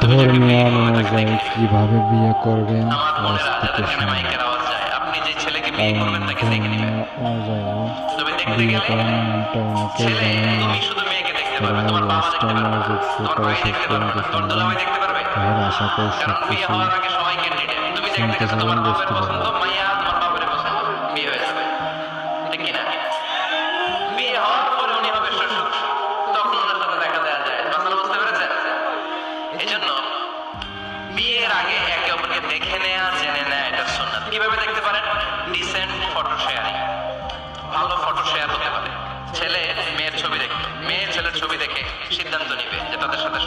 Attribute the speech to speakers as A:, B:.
A: ধর্মীয় অনুযায়ী কিভাবে বিয়ে করবেন আজ থেকে শুনুন। কারণ ধর্মীয় অনুযায়ী বিয়ে করার নিয়মটা অনেকেই জানেন না। তারা লাস্টে মনোযোগ সহকারে শেষ পর্যন্ত শুনবেন, তাহলে আশা করি সব কিছু শুনতে পারবেন, বুঝতে পারবেন।
B: বিয়ের আগে একে অপরকে দেখে নেয়া, জেনে নেয়া, এটা সুন্নাত। কিভাবে দেখতে পারেন? ডিসেন্ট ফটো শেয়ারিং, ভালো ফটো শেয়ার হতে পারে। ছেলে মেয়ের ছবি দেখবে, মেয়ে ছেলের ছবি দেখে সিদ্ধান্ত নিবে যে তাদের সাথে